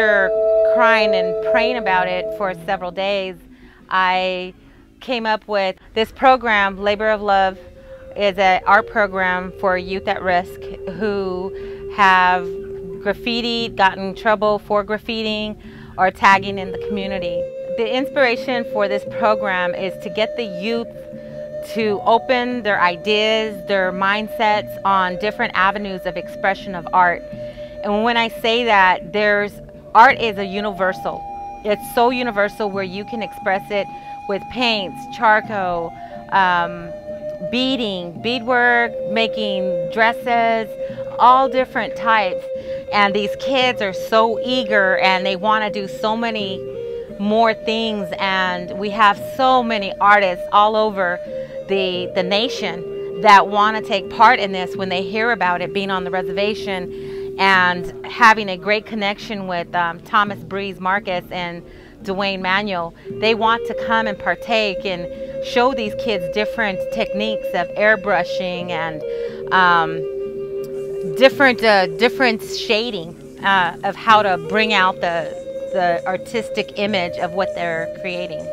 after crying and praying about it for several days, I came up with this program. Labor of Love is an art program for youth at risk who have graffitied, gotten in trouble for graffitiing or tagging in the community. The inspiration for this program is to get the youth to open their ideas, their mindsets on different avenues of expression of art. And when I say that, art is a universal. It's so universal where you can express it with paints, charcoal, beading, beadwork, making dresses, all different types. And these kids are so eager and they want to do so many more things, and we have so many artists all over the nation that want to take part in this when they hear about it being on the reservation, and having a great connection with Thomas Breeze Marcus and Dwayne Manuel. They want to come and partake and show these kids different techniques of airbrushing and different shading of how to bring out the artistic image of what they're creating.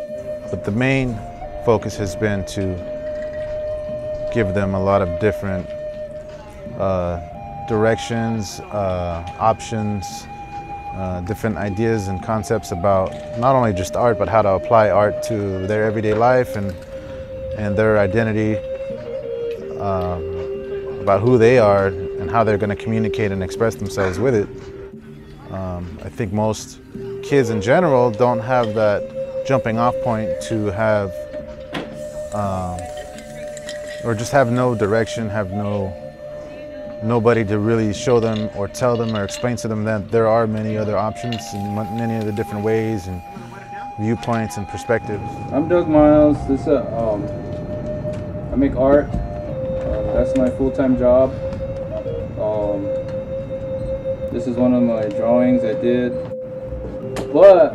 But the main focus has been to give them a lot of different directions, options, different ideas and concepts about not only just art, but how to apply art to their everyday life and their identity, about who they are and how they're going to communicate and express themselves with it. I think most kids in general don't have that jumping off point to have, or just have no direction, have nobody to really show them or tell them or explain to them that there are many other options and many other different ways and viewpoints and perspectives. I'm Doug Miles. I make art. That's my full-time job. This is one of my drawings I did, but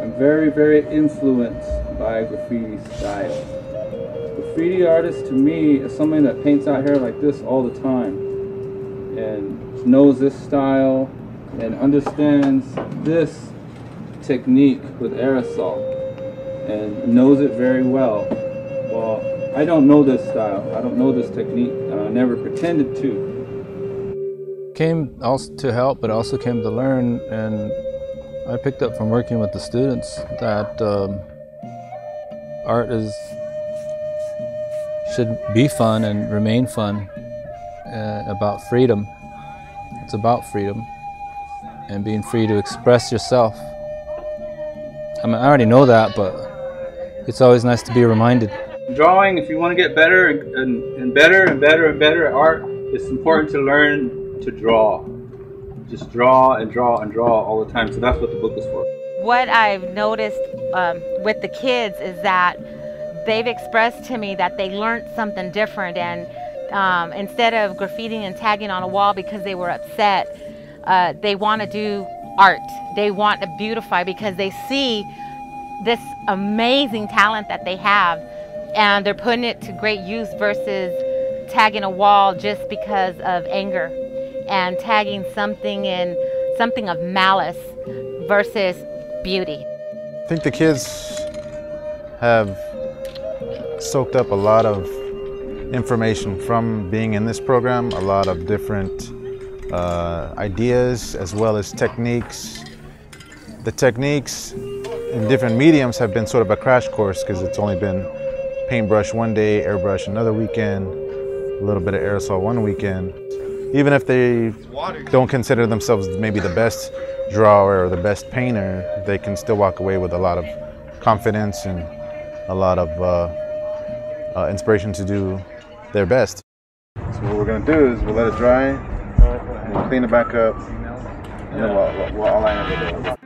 I'm very, very influenced by graffiti style. Graffiti artist to me is somebody that paints out here like this all the time and knows this style and understands this technique with aerosol and knows it very well. Well, I don't know this style, I don't know this technique, and I never pretended to. Came also to help, but also came to learn, and I picked up from working with the students that art should be fun and remain fun, about freedom. It's about freedom and being free to express yourself. I mean, I already know that, but it's always nice to be reminded. Drawing, if you want to get better and better and better and better at art, it's important to learn to draw. Just draw and draw and draw all the time. So that's what the book is for. What I've noticed with the kids is that they've expressed to me that they learned something different, and instead of graffitiing and tagging on a wall because they were upset, they want to do art. They want to beautify because they see this amazing talent that they have, and they're putting it to great use versus tagging a wall just because of anger, and tagging something in something of malice versus beauty. I think the kids have soaked up a lot of information from being in this program, a lot of different ideas as well as techniques. The techniques in different mediums have been sort of a crash course because it's only been paintbrush one day, airbrush another weekend, a little bit of aerosol one weekend. Even if they don't consider themselves maybe the best drawer or the best painter, they can still walk away with a lot of confidence and a lot of inspiration to do their best. So what we're going to do is we'll let it dry, and we'll clean it back up, and then we'll align it.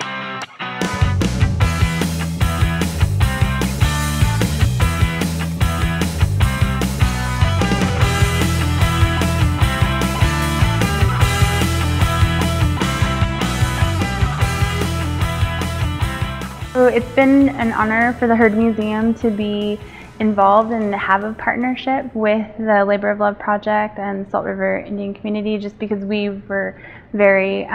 So it's been an honor for the Heard Museum to be involved and have a partnership with the Labor of Love Project and Salt River Indian Community, just because we were very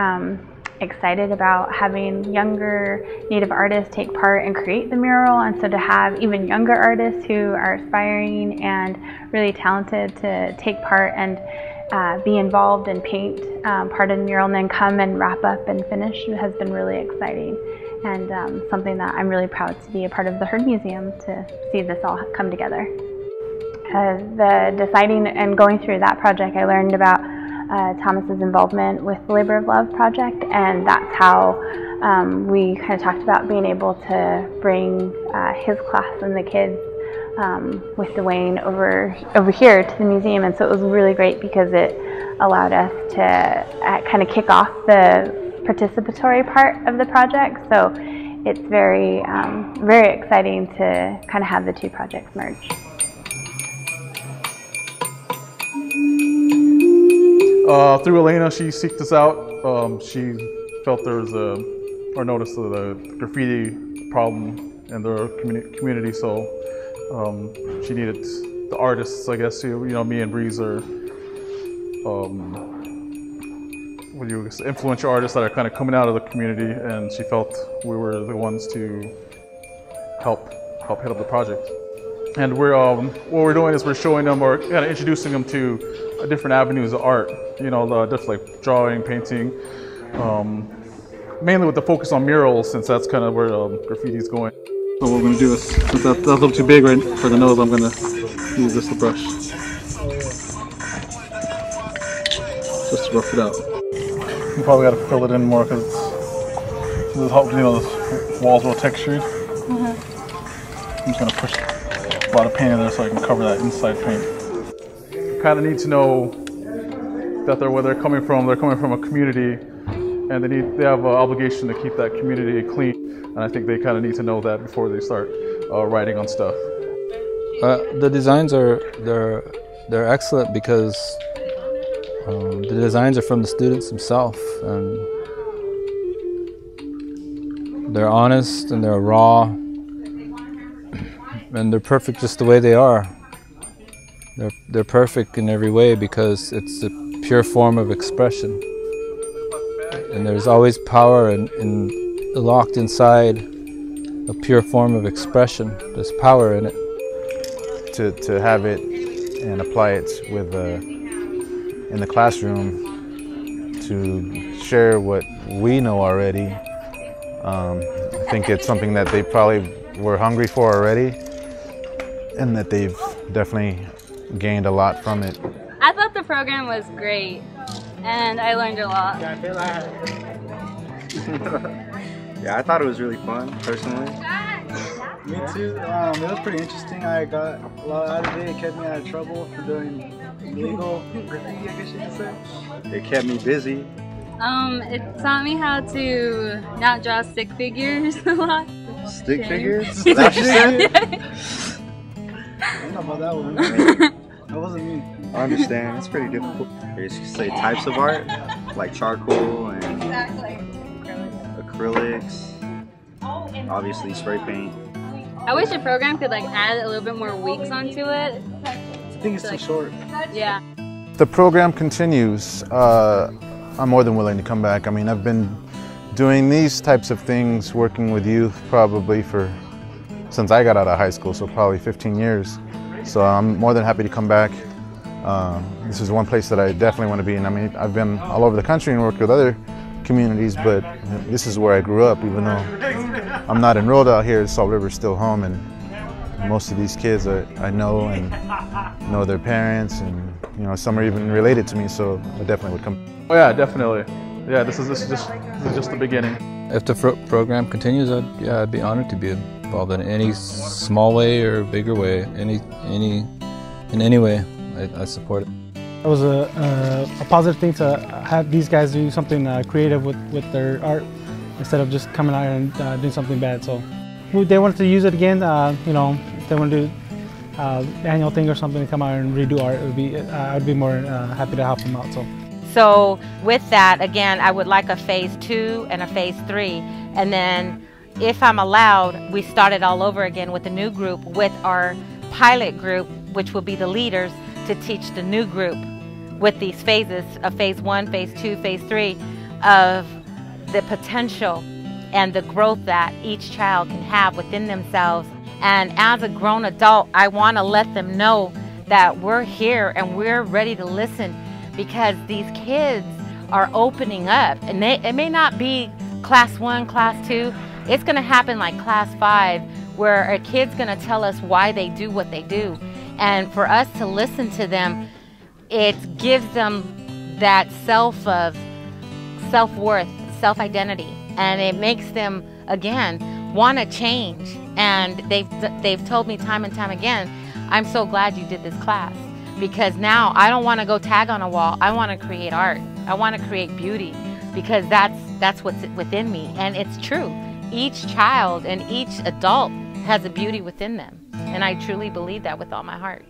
excited about having younger Native artists take part and create the mural, and so to have even younger artists who are aspiring and really talented to take part and be involved and paint part of the mural and then come and wrap up and finish has been really exciting, and something that I'm really proud to be a part of the Heard Museum to see this all come together. The deciding and going through that project, I learned about Thomas's involvement with the Labor of Love project, and that's how we kind of talked about being able to bring his class and the kids with Dwayne over here to the museum. And so it was really great because it allowed us to kind of kick off the participatory part of the project. So it's very, very exciting to kind of have the two projects merge. Through Elena, she seeked us out. She felt there was or noticed the graffiti problem in their community, so she needed the artists, I guess. You know, me and Breeze are influential artists that are kind of coming out of the community, and she felt we were the ones to help head up the project. And we're what we're doing is we're showing them or kind of introducing them to different avenues of art. You know, just like drawing, painting, mainly with the focus on murals, since that's kind of where graffiti is going. So what we're going to do is, since that's a little too big right for the nose, I'm going to use this brush just to rough it out. You probably got to fill it in more because this helps, you know, the walls are real textured. I'm just going to push a lot of paint in there so I can cover that inside paint. You kind of need to know that where they're coming from a community, and they have an obligation to keep that community clean. And I think they kind of need to know that before they start writing on stuff. The designs they're excellent because the designs are from the students themselves, and they're honest and they're raw, and they're perfect just the way they are. They're perfect in every way because it's a pure form of expression, and there's always power in locked inside a pure form of expression. There's power in it. To have it and apply it with in the classroom to share what we know already. I think it's something that they probably were hungry for already, and that they've definitely gained a lot from it. I thought the program was great, and I learned a lot. Yeah, I thought it was really fun, personally. Me too. It was pretty interesting. I got a lot out of it. It kept me out of trouble for doing illegal graffiti, I guess you could say. It kept me busy. It taught me how to not draw stick figures a lot. Stick figures? That's what you said? I don't know about that one. That wasn't me. I understand. It's pretty difficult. There's say types of art, like charcoal and acrylics, obviously spray paint. I wish the program could add a little bit more weeks onto it. I think it's too short. Yeah. The program continues. I'm more than willing to come back. I mean, I've been doing these types of things, working with youth probably since I got out of high school, so probably 15 years. So I'm more than happy to come back. This is one place that I definitely want to be in. I mean, I've been all over the country and worked with other communities, but this is where I grew up. Even though I'm not enrolled out here, Salt River's still home, and most of these kids I know and know their parents, and you know, some are even related to me, so I definitely would come. Oh yeah, definitely. Yeah, this is just the beginning. If the program continues, I'd be honored to be involved in any small way or bigger way, in any way. I support it. It was a positive thing to have these guys do something creative with their art instead of just coming out and doing something bad. So they wanted to use it again. You know, if they want to do the annual thing or something to come out and redo art, I'd be more happy to help them out. So with that, again, I would like a phase 2 and a phase 3, and then if I'm allowed, we start it all over again with a new group, with our pilot group, which will be the leaders, to teach the new group with these phases of phase 1, phase 2, phase 3 of the potential and the growth that each child can have within themselves. And as a grown adult, I want to let them know that we're here and we're ready to listen, because these kids are opening up. And it may not be class 1, class 2. It's going to happen like class 5, where a kid's going to tell us why they do what they do. And for us to listen to them, it gives them that self-worth, self-identity, and it makes them, again, want to change. And they've told me time and time again, I'm so glad you did this class, because now I don't want to go tag on a wall. I want to create art. I want to create beauty, because that's what's within me. And it's true. Each child and each adult has a beauty within them. And I truly believe that with all my heart.